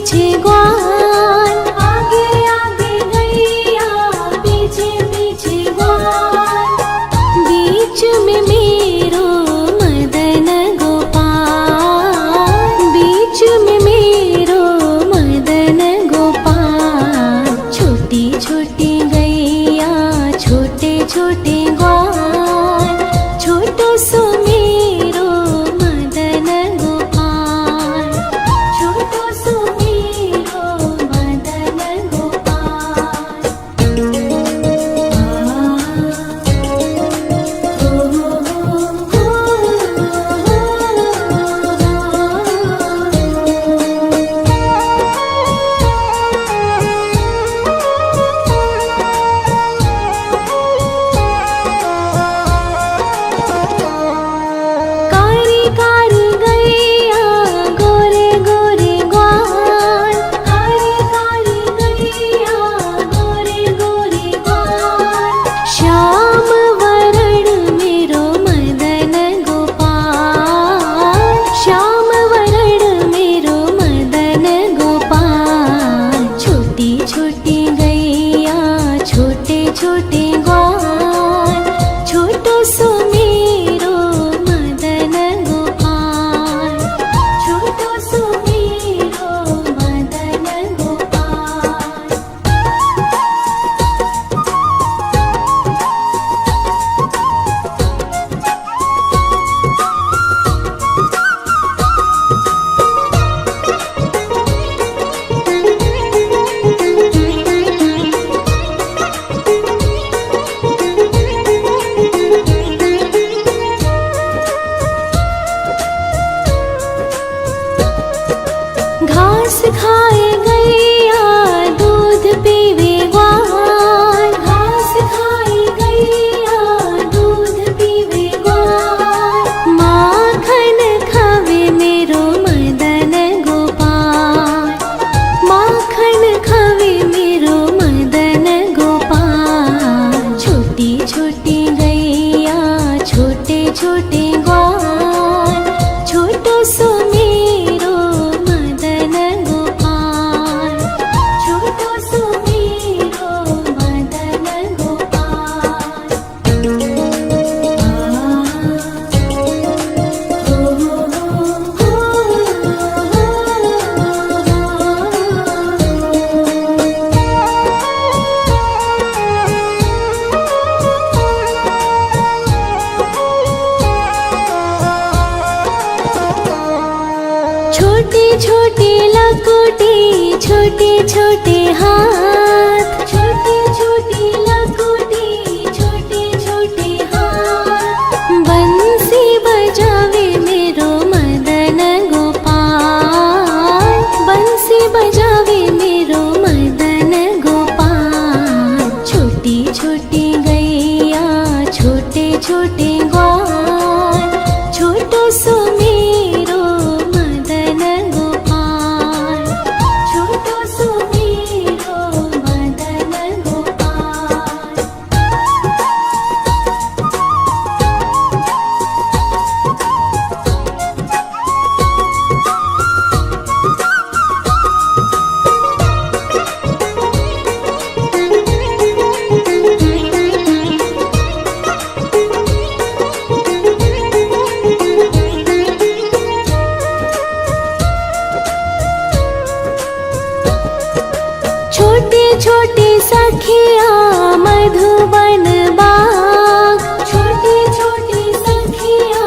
पीछे ग्वाल, आगे आगे गैया पीछे पीछे ग्वाल, बीच में मेरो मदन गोपाल, बीच में मेरो मदन गोपाल। छोटी छोटी गैया छोटे छोटे ग्वाल, छोटो सो मेरो मदन गोपाल, छोटो सो मेरो मदन गोपाल। कारी कारी गैया गोरे गोरे ग्वाल, कारी कारी गैया गोरे गोरे ग्वाल, श्याम वरण मेरो मदन गोपाल, श्याम वरण मेरो मदन गोपाल। छोटी छोटी गैया छोटे छोटे ग्वाल, छोटो सो मेरो मदन गोपाल, छोटो सो मेरो मदन गोपाल। घास खाए गैया दूध पीवे ग्वाल, घास खाए गैया दूध पीवे ग्वाल, माखन खावे मेरो मदन गोपाल, माखन खावे मेरो मदन गोपाल। छोटी छोटी गैया छोटे छोटे ग्वाल, छोटो सो मेरो मदन गोपाल, छोटो सो मेरो मदन गोपाल। छोटी छोटी लकुटी छोटे छोटे हाथ, छोटी छोटी लकुटी छोटे छोटे हाथ, बंसी बजावे मेरो मदन गोपाल, बंसी बजावे मेरो मदन गोपाल। छोटी छोटी गैया छोटे छोटे ग्वाल, छोटो सो मेरो मदन गोपाल, छोटो सो मेरो मदन गोपाल। छोटी छोटी सखिया मधुबन बाग, छोटी छोटी सखिया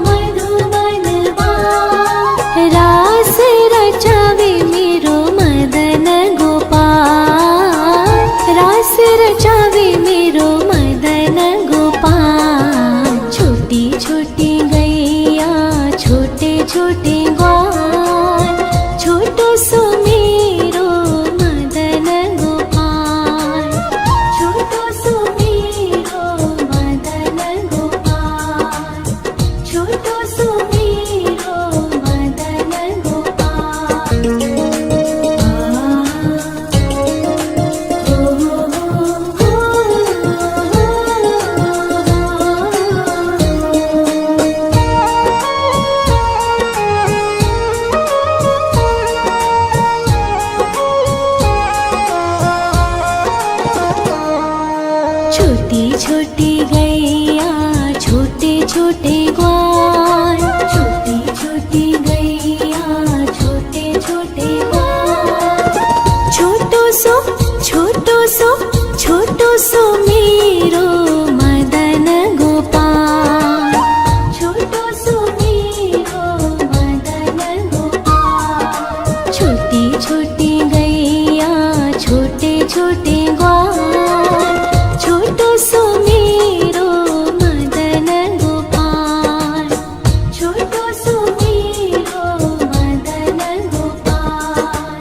मधुबन बाग, रास रचावे मेरो मदन गोपाल, रास रचावे मेरो मदन गोपाल। छोटी छोटी गैया छोटे छोटे ग्वाल, छोटो सो मेरो मदन गोपाल, छोटो सो मेरो मदन गोपाल, छोटो सो मेरो मदन गोपाल। छोटे ग्वाल, छोटी छोटी गैया छोटे छोटे ग्वाल। छोटो सो छोटो सो छोटो सो मेरो मदन गोपाल, छोटो सो मेरो मदन गोपाल। छोटी छोटी गैया छोटे छोटे ग्वाल, छोटो सो मेरो मदन गोपाल, छोटो सो मेरो मदन गोपाल।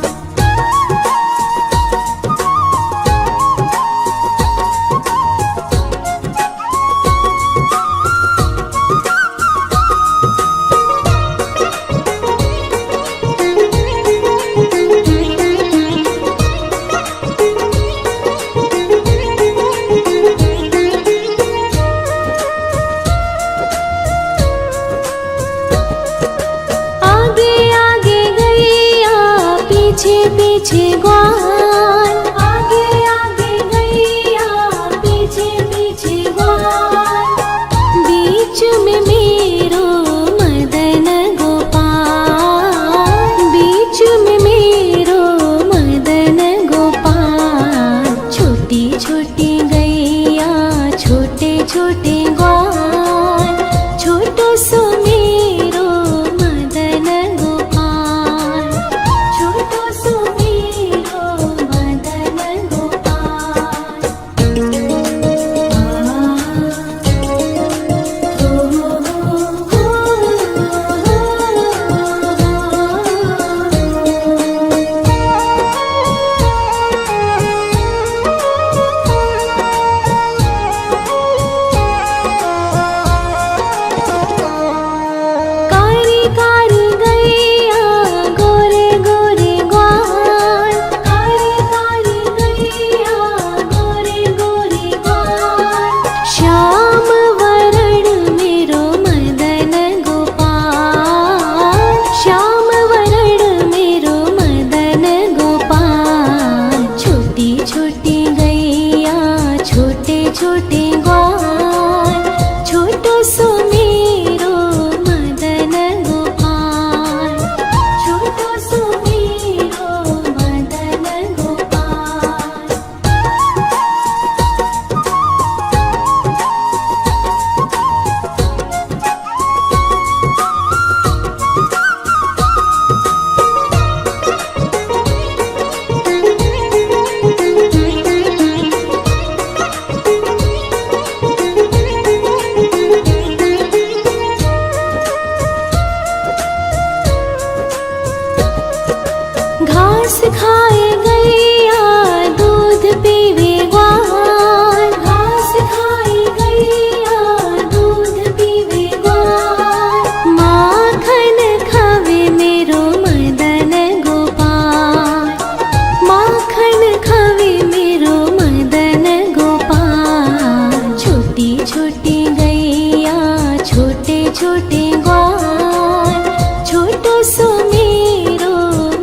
आगे आगे गैया पीछे पीछे ग्वाल, आगे आगे गैया पीछे पीछे ग्वाल। बीच में मेरो मदन गोपाल, बीच में मेरो मदन गोपाल। छोटी छोटी गैया छोटे छोटे ग्वाल, छोटो सो मेरो मदन गोपाल, छोटो सो मेरो मदन गोपाल। कारी कारी गैया गोरे गोरे ग्वाल, कारी कारी गैया गोरे गोरे ग्वाल। श्याम वरण मेरो मदन गोपाल, श्याम वरण मेरो मदन गोपाल। छोटी छोटी गैया छोटे छोटे ग्वाल, छोटो सो मेरो मदन गोपाल, छोटो सो मेरो मदन गोपाल। घास खाए गैया दूध पीवे ग्वाल, घास खाए गैया दूध पीवे ग्वाल। माखन खावे मेरो मदन गोपाल, माखन खावे मेरो मदन गोपाल। छोटी छोटी गैया छोटे छोटे ग्वाल, छोटो सो मेरो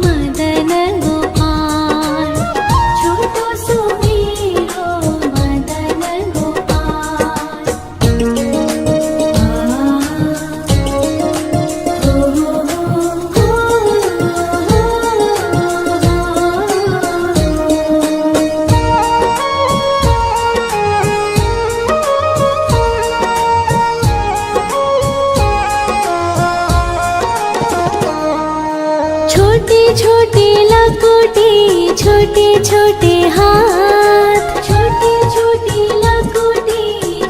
मदन गोपाल, छोटो सो मेरो मदन गोपाल। छोटी छोटी लकुटी छोटे छोटे हाथ, छोटी छोटी लकुटी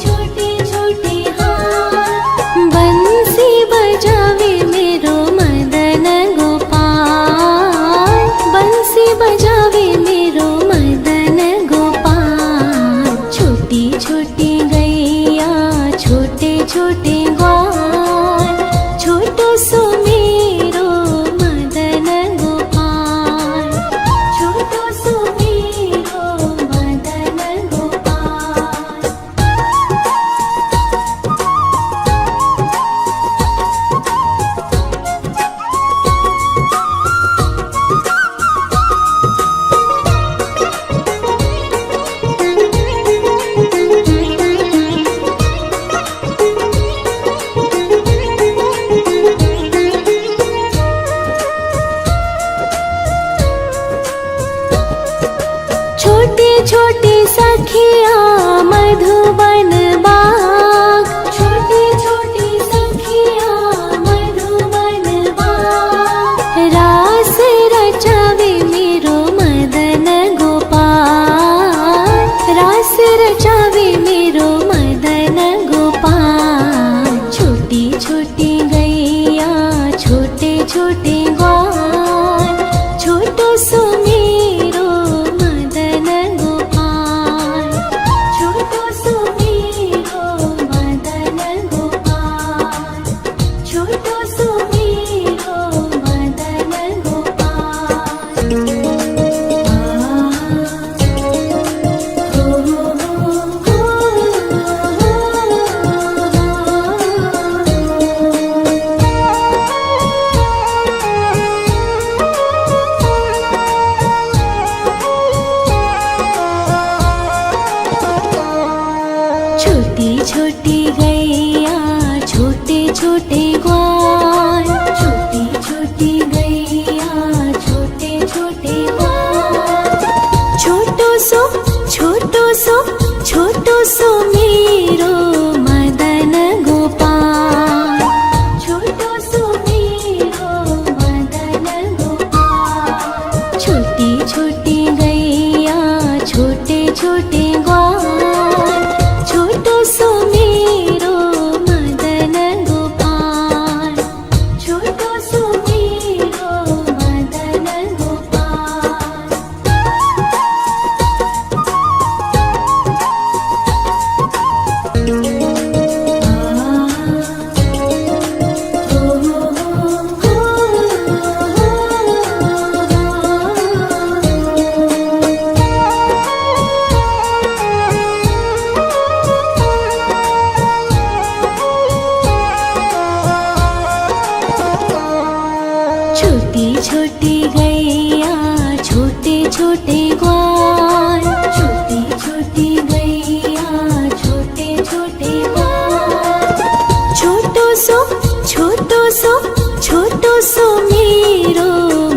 छोटे छोटे हाथ। बंसी बजावे मेरो मदन गोपाल, बंसी बजावे मेरो मदन गोपाल। छोटी छोटी गैया छोटे छोटे ग्वाल, छोटो सो मेरो मदन गोपाल, छोटो सो मेरो मदन गोपाल। छोटी सखिया मधुबन बाग, छोटी छोटी सखिया मधुबन बाग। रास रचावे मेरो मदन गोपाल, रास रचावे मेरो मदन गोपाल। छोटी छोटी गैया छोटे छोटे ग्वाल, छोटो सो मेरो मदन गोपाल, छोटो सो मेरो मदन गोपाल, छोटो सो मेरो मदन गोपाल। छोटी छोटी गैया छोटे छोटे ग्वाल, छोटी छोटी गैया छोटे छोटे ग्वाल। छोटो सो छोटो सो मेरो मदन गोपाल, छोटो सो मेरो मदन गोपाल। छोटी छोटी गैया छोटे छोटे ग्वाल, छोटो सो मेरो मदन गोपाल, छोटो सो मेरो मदन गोपाल। छोटी छोटी गैया छोटे छोटे ग्वाल, छोटी छोटी गैया छोटे छोटे ग्वाल। छोटो सो मेरो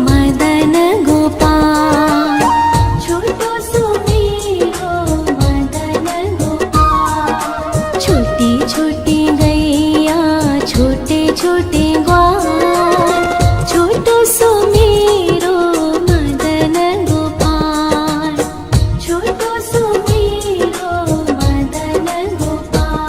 मदन गोपाल, छोटो सो मेरो मदन गोपाल। छोटी छोटी गैया छोटे छोटे ग्वाल, छोटो सो मेरो मदन गोपाल, छोटो सो मेरो मदन गोपाल।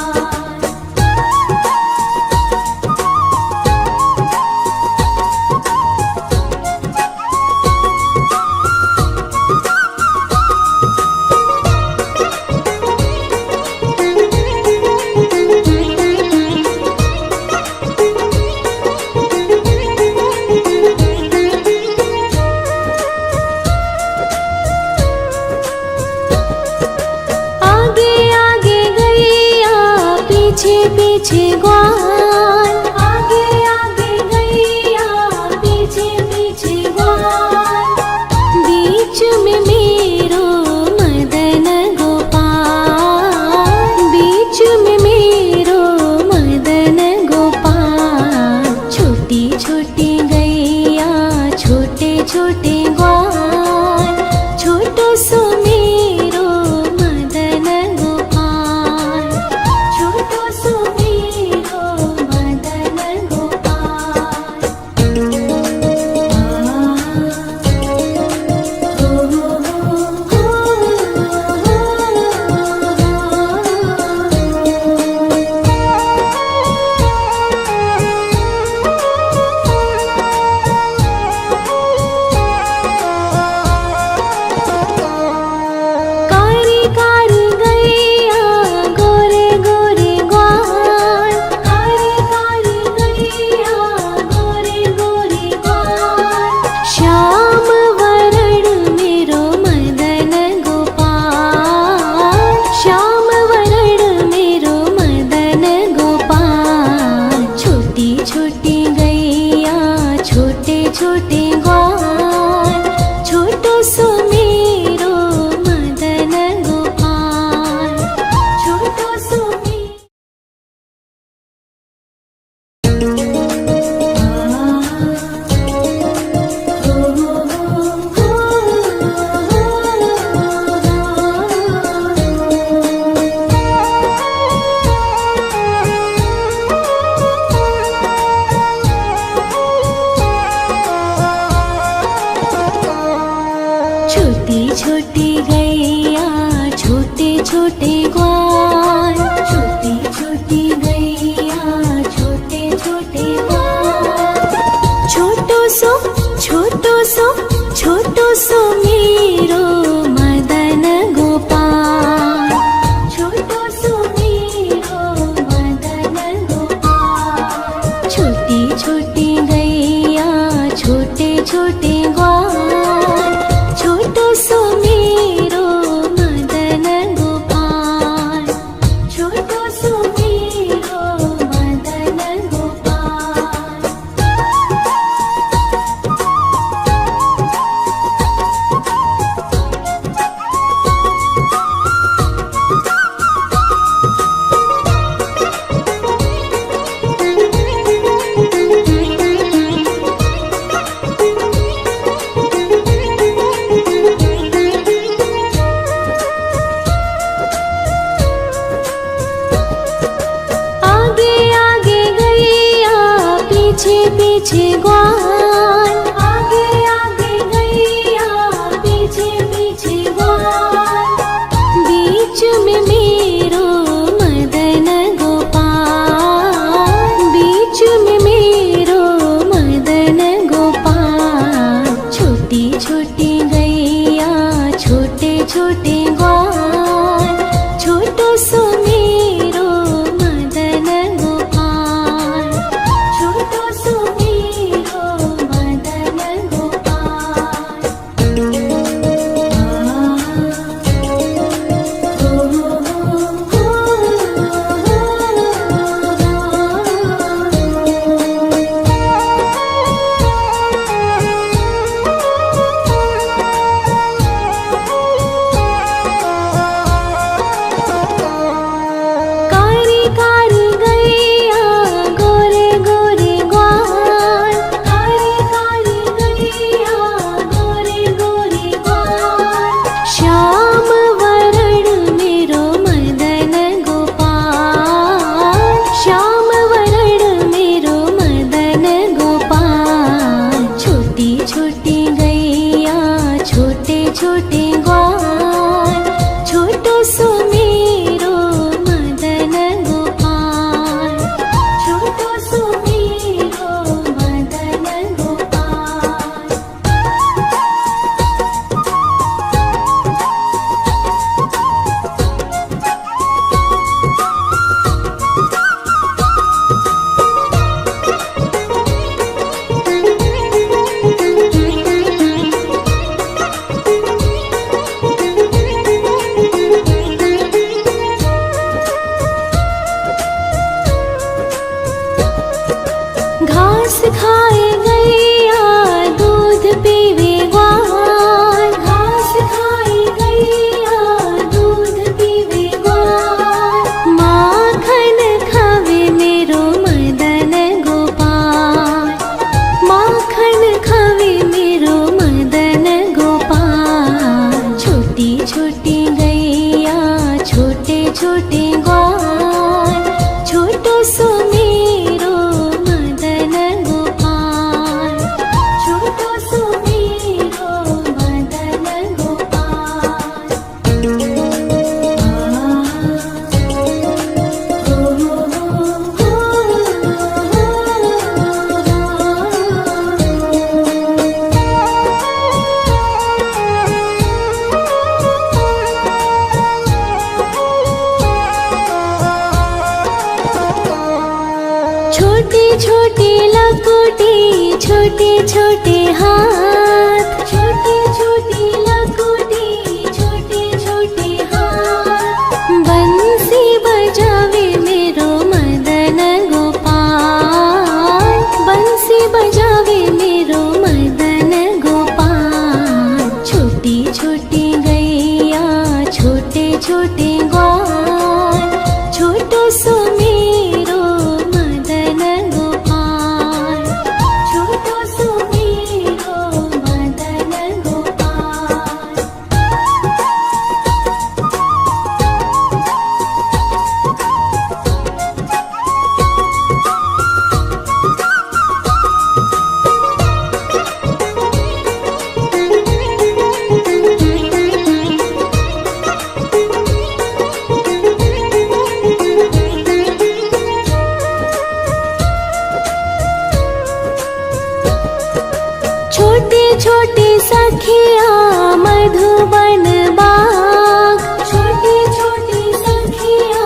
आगे आगे गैया पीछे पीछे ग्वाल, आगे आगे गैया पीछे पीछे ग्वाल। बीच में मेरो मदन गोपाल, बीच में मेरो मदन गोपाल। छोटी छोटी गैया छोटे छोटे ग्वाल, छोटो सो मेरो मदन गोपाल, छोटो सो मेरो मदन गोपाल। कारी कारी गैया गोरे गोरे ग्वाल, कारी कारी गैया गोरे गोरे ग्वाल। श्याम वरण मेरो मदन गोपाल, श्याम वरण मेरो मदन गोपाल। छोटी छोटी गैया छोटे छोटे ग्वाल, छोटो सो मेरो मदन गोपाल, छोटो सो मेरो छोटो सो मेरो मदन गोपाल, छोटो सो मेरो मदन गोपाल। छोटी छोटी गैया छोटे छोटे ग्वाल, छोटो सो मेरो मदन गोपाल, छोटो सो मेरो मदन गोपाल। पीछे पीछे ग्वाल, आगे आगे गैया पीछे पीछे ग्वाल। बीच में मेरो मदन गोपाल, बीच में मेरो मदन गोपाल। छोटी छोटी गैया छोटे छोटे ग्वाल, छोटो सो मेरो मदन गोपाल, छोटो सो मेरो मदन गोपाल। कारी कारी गैया गोरे गोरे ग्वाल, कारी कारी गैया गोरे गोरे ग्वाल। श्याम वरण मेरो मदन गोपाल, श्याम वरण मेरो मदन गोपाल। छोटी छोटी गैया छोटे छोटे ग्वाल, छोटो सो मेरो मदन गोपाल, छोटो सो मेरो मदन गोपाल। घास खाए गैया दूध पीवे ग्वाल, घास खाए गैया दूध पीवे ग्वाल। माखन खावे मेरो मदन गोपाल, माखन खावे मेरो मदन गोपाल। छोटी छोटी गैया छोटे छोटे ग्वाल, छोटो सो मेरो मदन गोपाल, छोटो सो मेरो मदन गोपाल। छोटी छोटी लकुटी छोटे छोटे हाथ, छोटी छोटी लकुटी छोटे छोटे हाथ। बंसी बजावे मेरो मदन गोपाल, बंसी बजावे मेरो मदन गोपाल। छोटी छोटी गैया छोटे छोटे ग्वाल, छोटो सो मेरो मदन गोपाल, छोटो सो मेरो छोटी छोटी सखिया मधुबन बाग, छोटी छोटी सखिया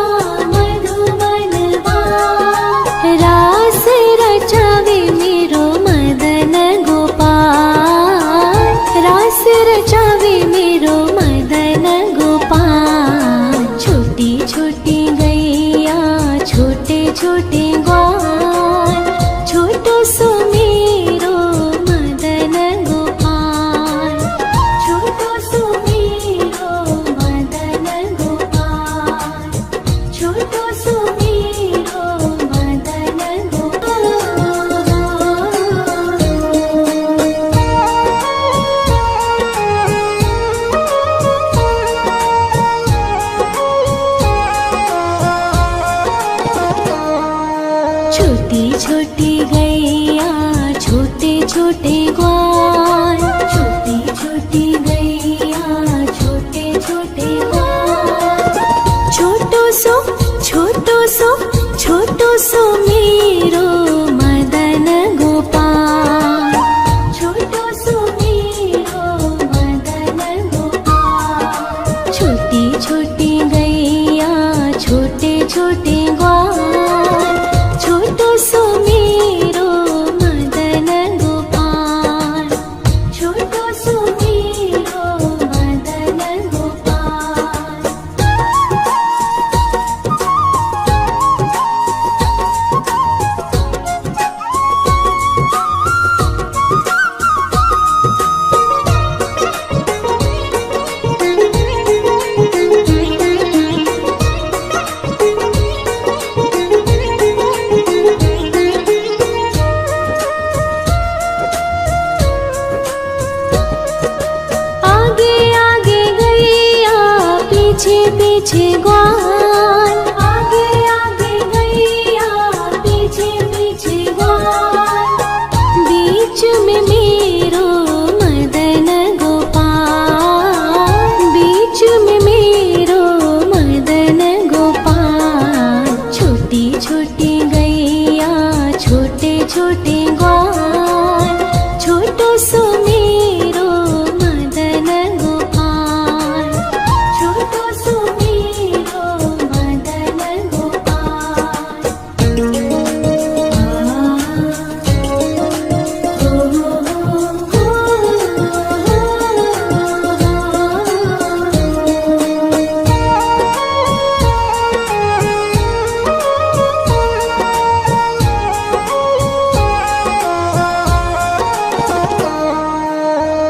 मधुबन बाग। रास रचावे मेरो मदन गोपाल, रास रचावे मेरो मदन गोपाल। छोटी छोटी गैया छोटे छोटे ग्वाल, छोटो सो मेरो मदन गोपाल, छोटो सो मेरो मदन गोपाल, छोटो सो मेरो मदन छोटी छोटी गैया छोटे छोटे ग्वाल, छोटी छोटी गैया छोटे छोटे ग्वाल। छोटो सो छोटो सो मेरो मदन गोपाल, छोटो सो मेरो मदन गोपाल। छोटी छोटी गैया छोटे छोटे ग्वाल, छोटो सो मेरो मदन गोपाल, छोटो सो मेरो मदन गोपाल। आगे आगे गैया पीछे पीछे ग्वाल, आगे आगे गैया पीछे पीछे ग्वाल। बीच में मेरो मदन गोपाल, बीच में मेरो मदन गोपाल। छोटी छोटी गैया छोटे छोटे ग्वाल, छोटो सो मेरो मदन गोपाल, छोटो सो मेरो मदन गोपाल।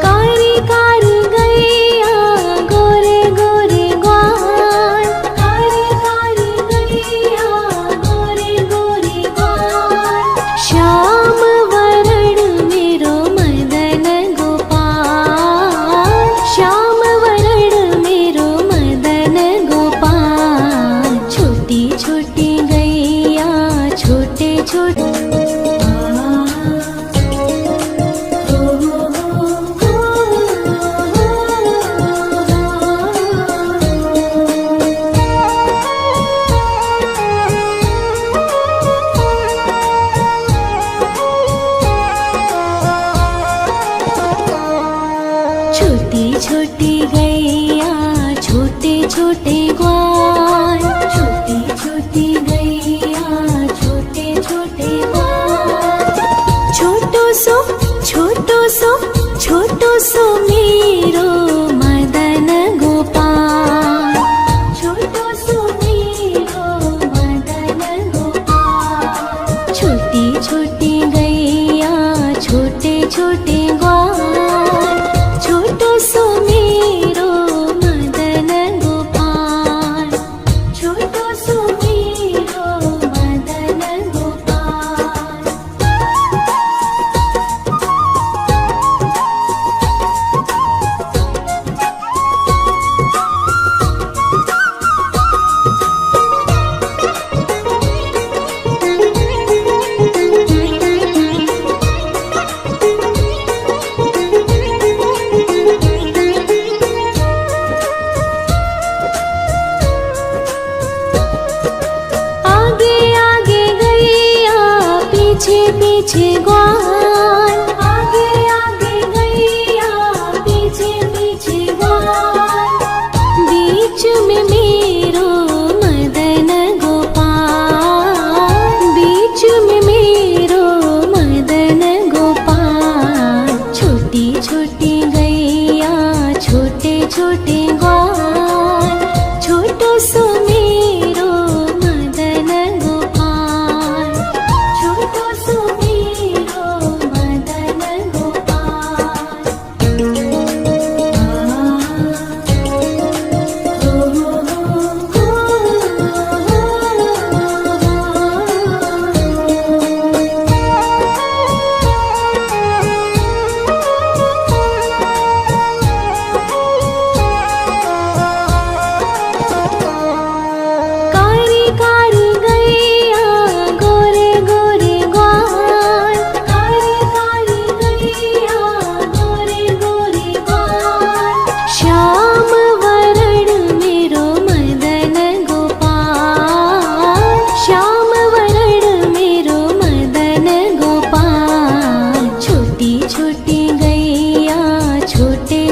कारी कारी गैया गोरे गोरे ग्वाल, कारी कारी गैया गोरे गोरे ग्वाल। श्याम वरण मेरो मदन गोपाल, श्याम वरण मेरो मदन गोपाल। छोटी छोटी गैया छोटे छोटे छोटी छोटी गैया छोटे छोटे ग्वाल, छोटी छोटी गैया छोटे छोटे ग्वाल। छोटो सो छोटो सो मेरो मदन गोपाल, छोटो सो मेरो मदन गोपाल। छोटी छोटी गैया छोटे छोटे ग्वाल, छोटो सो मेरो मदन गोपाल।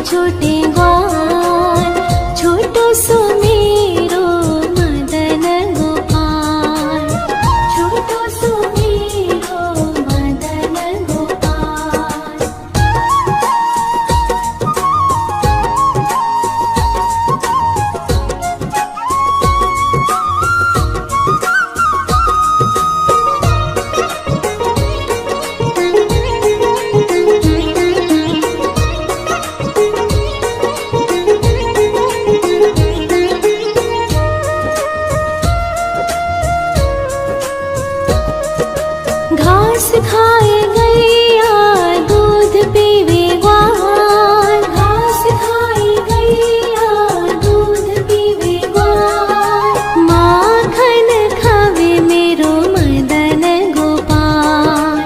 छोटे ग्वाल, छोटो सो मेरो मदन गोपाल, छोटो सो मेरो मदन गोपाल। घास खाए गैया दूध पीवे ग्वाल, घास खाए गैया दूध पीवे ग्वाल, माखन खावे मेरो मदन गोपाल,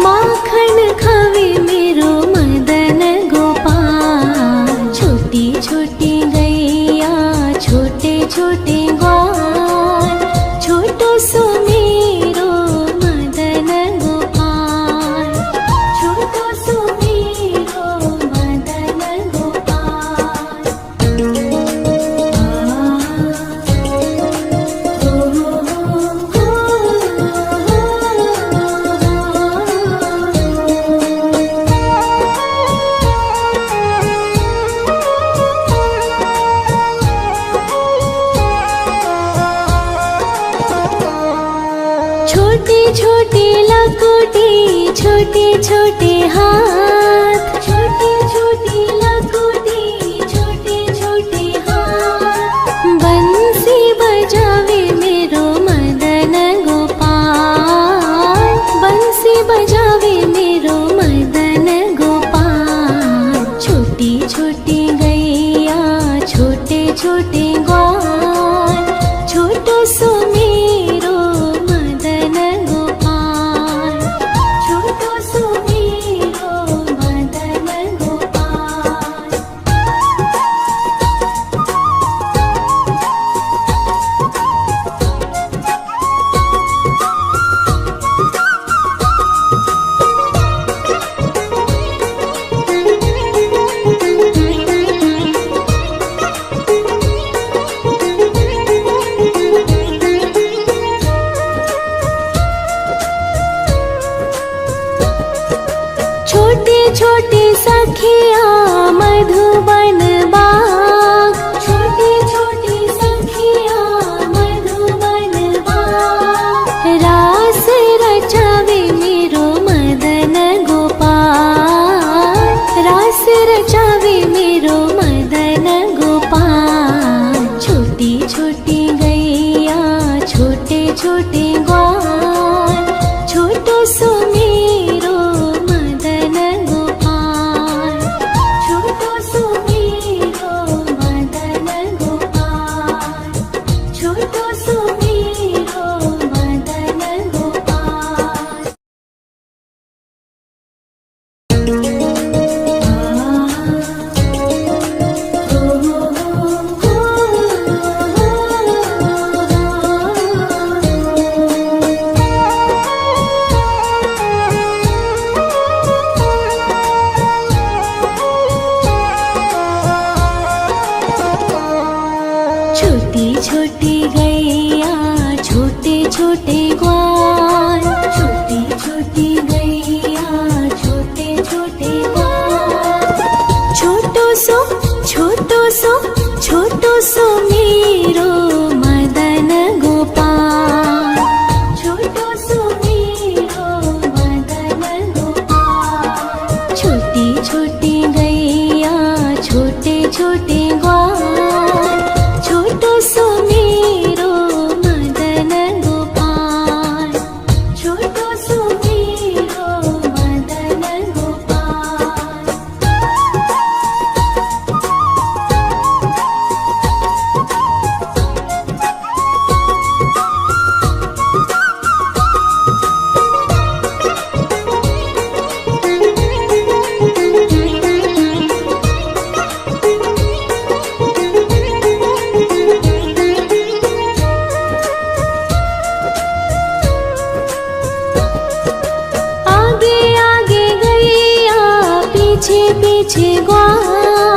माखन खावे मेरो मदन गोपाल। छोटी छोटी गैया छोटे छोटे ग्वाल, छोटो सो मेरो मदन गोपाल, छोटो सो मेरो मदन गोपाल। छोटी छोटी लकुटी छोटे छोटे हाथ, छोटी छोटी लकुटी छोटे छोटे हाथ, बंसी बजावे मेरो मदन गोपाल, बंसी बजावे मेरो मदन गोपाल। छोटी छोटी गैया छोटे छोटे ग्वाल, छोटो सो मेरो मदन गोपाल, छोटो सो मेरो मदन गोपाल। छोटी छोटी सखिया मधुबन बाग, छोटी छोटी सखिया मधुबन बाग, रास रचावे मेरो मदन गोपाल, रास रचावे मेरो मदन गोपाल। छोटी छोटी गैया छोटे छोटे ग्वाल, छोटो सो मेरो मदन गोपाल, छोटो सो मेरो मदन गोपाल, छोटो सो मेरो मदन गोपाल। छोटी छोटी गैया छोटे छोटे ग्वाल, छोटी छोटी गैया छोटे छोटे ग्वाल, छोटो सो छोटो सो छोटो सो मेरो मदन गोपाल, छोटो सो मेरो मदन गोपाल। छोटी छोटी गैया छोटे छोटे ग्वाल, छोटो सो मेरो मदन गोपाल, छोटो सो मेरो मदन गोपाल। पीछे पीछे ग्वाल,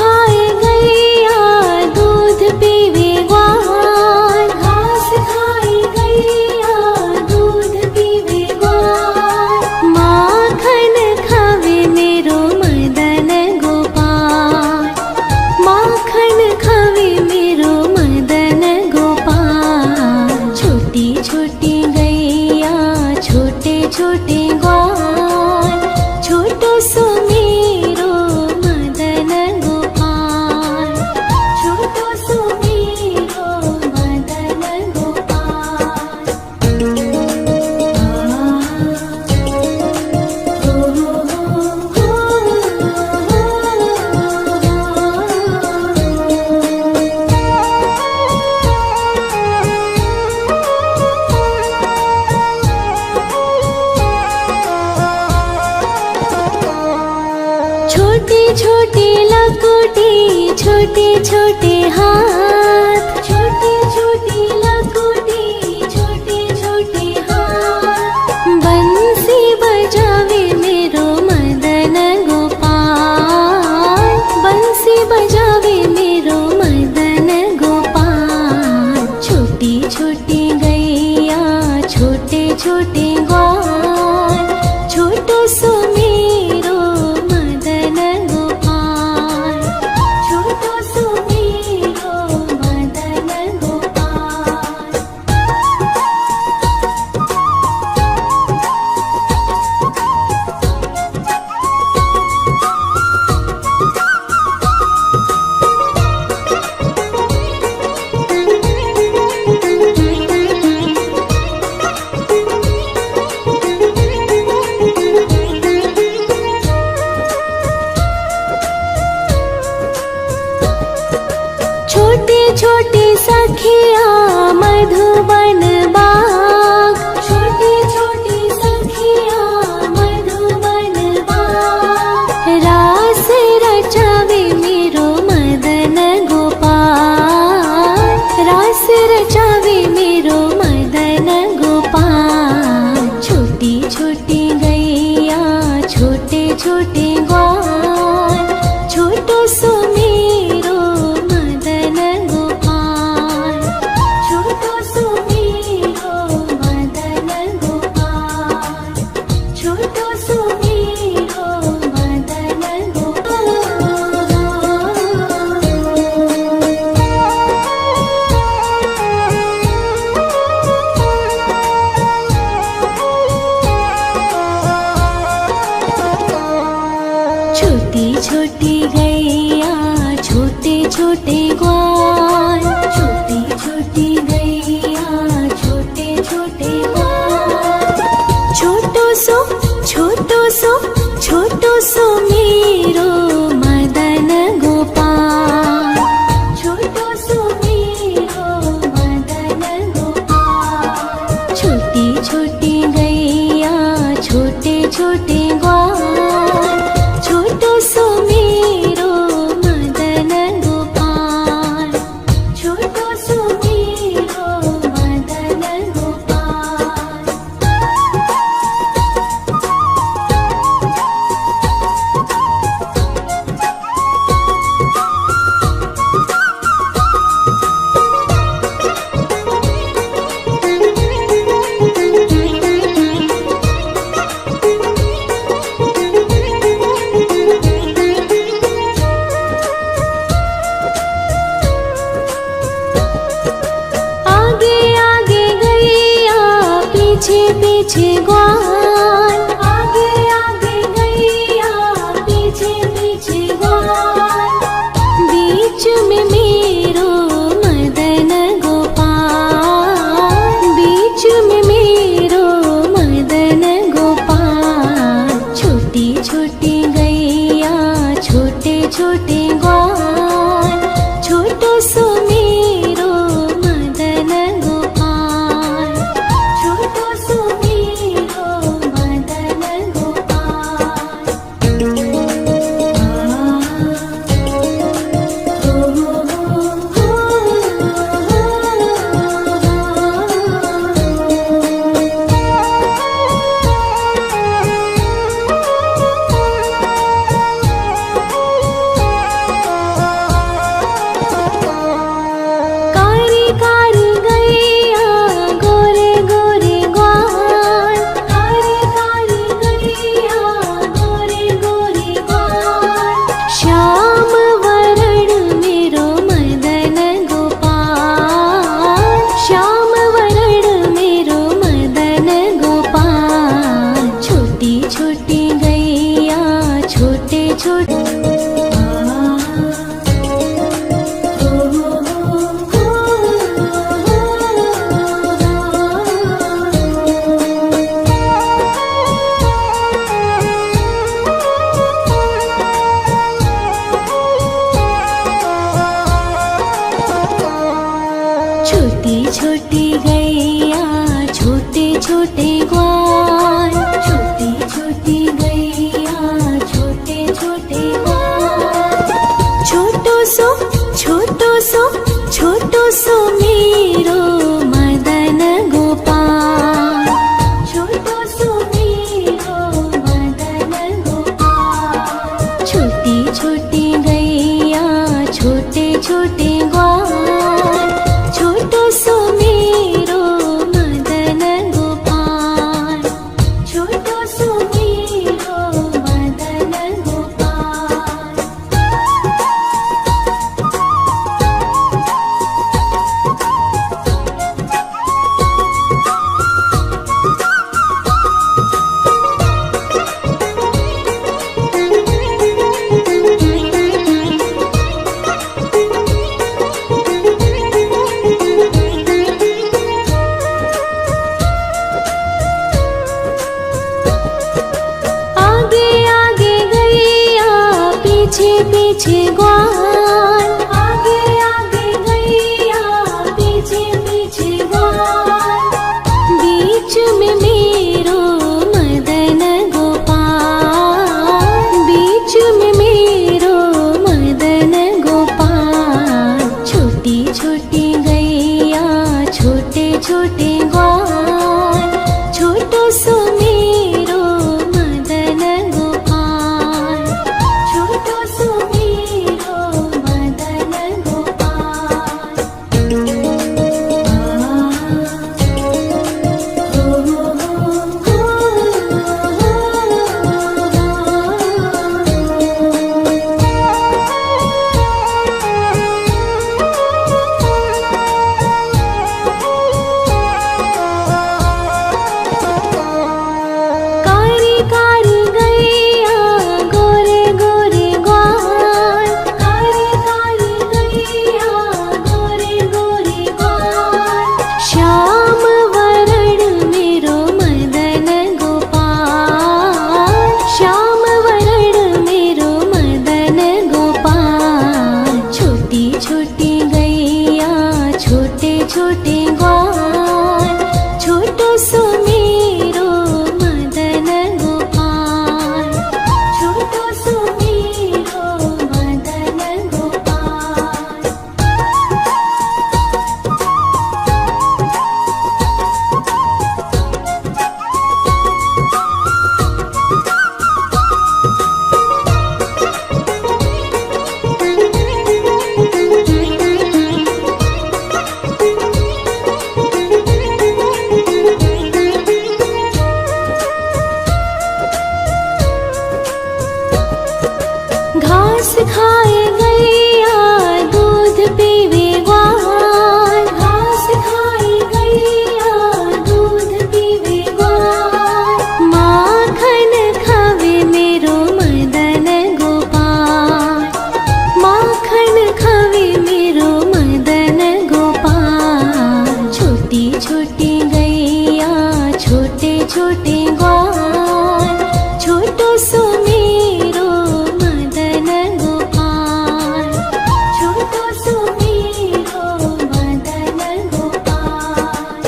खाए गैया दूध पीवे ग्वाल, घास खाए गैया दूध पीवे ग्वाल, माखन खावे मेरो मदन गोपाल, माखन खावे मेरो मदन गोपाल। छोटी छोटी गैया छोटे छोटे ग्वाल, छोटो सो मेरो मदन गोपाल, छोटो सो मेरो मदन गोपाल। छोटी छोटी लकुटी छोटे छोटे हाथ, छोटी छोटी लकुटी छोटे छोटे हाथ, बंसी बजावे मेरो मदन गोपाल, बंसी बजावे मेरो मदन गोपाल। छोटी छोटी गैया छोटे छोटे ग्वाल, छोटो सो मेरो मदन गोपाल, छोटो सो मेरो मदन गोपाल। छोटी छोटी सखिया मधुबन बाग, छोटी छोटी सखिया मधुबन बाग, रास रचावे मेरो मदन गोपाल, रास रचावे मेरो मदन गोपाल। छोटी छोटी गैया छोटे छोटे ग्वाल, छोटो सो मेरो मदन गोपाल, छोटो सो मेरो मदन गोपाल, छोटो सो मेरो मदन गोपाल। छोटी छोटी गैया छोटे छोटे ग्वाल, छोटी छोटी गैया छोटे छोटे ग्वाल, छोटो सो छोटो सो छोटो सो मेरो मदन गोपाल, छोटो सो मेरो मदन गोपाल। छोटी छोटी गैया छोटे छोटे ग्वाल, छोटो सो मेरो मदन गोपाल, छोटो सो मेरो मदन गोपाल। आगे आगे गैया पीछे पीछे ग्वाल, आगे आगे गैया पीछे पीछे ग्वाल, बीच में मेरो मदन गोपाल, बीच में मेरो मदन गोपाल। छोटी छोटी गैया छोटे छोटे ग्वाल, छोटो सो मेरो मदन गोपाल, छोटो सो मेरो छोटी गैया छोटे छोटे ग्वाल, छोटी छोटी गैया छोटे छोटे ग्वाल। छोटो सो छोटो सो छोटो सो मेरो मदन गोपाल, छोटो सो मेरो मदन गोपाल। छोटी छोटी गैया छोटे छोटे ग्वाल, छोटो सो मेरो मदन गोपाल, छोटो सो मेरो मदन गोपाल। पीछे पीछे ग्वाल, आगे आगे गैया पीछे पीछे ग्वाल। बीच में मेरो मदन गोपाल, बीच में मेरो मदन गोपाल। छोटी छोटी गैया छोटे छोटे ग्वाल, छोटो सो मेरो मदन गोपाल, छोटो सो मेरो मदन गोपाल। कारी कारी गैया गोरे गोरे ग्वाल, कारी कारी गैया गोरे गोरे ग्वाल। श्याम वरण मेरो मदन गोपाल, श्याम वरण मेरो मदन गोपाल। छोटी छोटी गैया छोटे छोटे ग्वाल, छोटो सो मेरो मदन गोपाल, छोटो सो मेरो मदन गोपाल। घास खाए गैया दूध पीवे ग्वाल, घास खाए गैया दूध पीवे ग्वाल। माखन खावे मेरो मदन गोपाल, माखन खावे मेरो मदन गोपाल। छोटी छोटी गैया छोटे छोटे ग्वाल, छोटो सो मेरो मदन गोपाल, छोटो सो मेरो मदन गोपाल।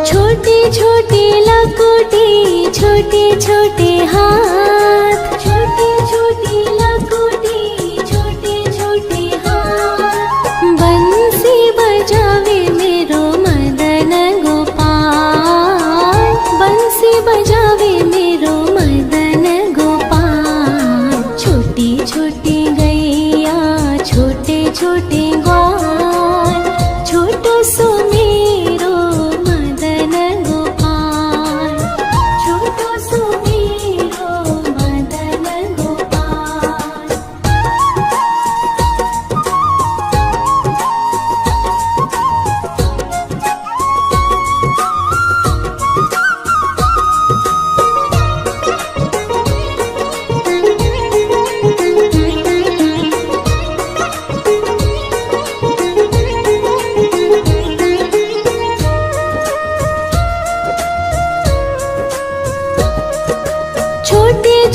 छोटी छोटी लकुटी छोटे छोटे हाथ, छोटी छोटी लकुटी छोटे छोटे हाथ। बंसी बजावे मेरो मदन गोपाल, बंसी बजावे मेरो मदन गोपाल। छोटी छोटी गैया छोटे छोटे ग्वाल, छोटो सो मेरो मदन गोपाल, छोटो सो मेरो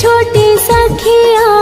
छोटी सखिया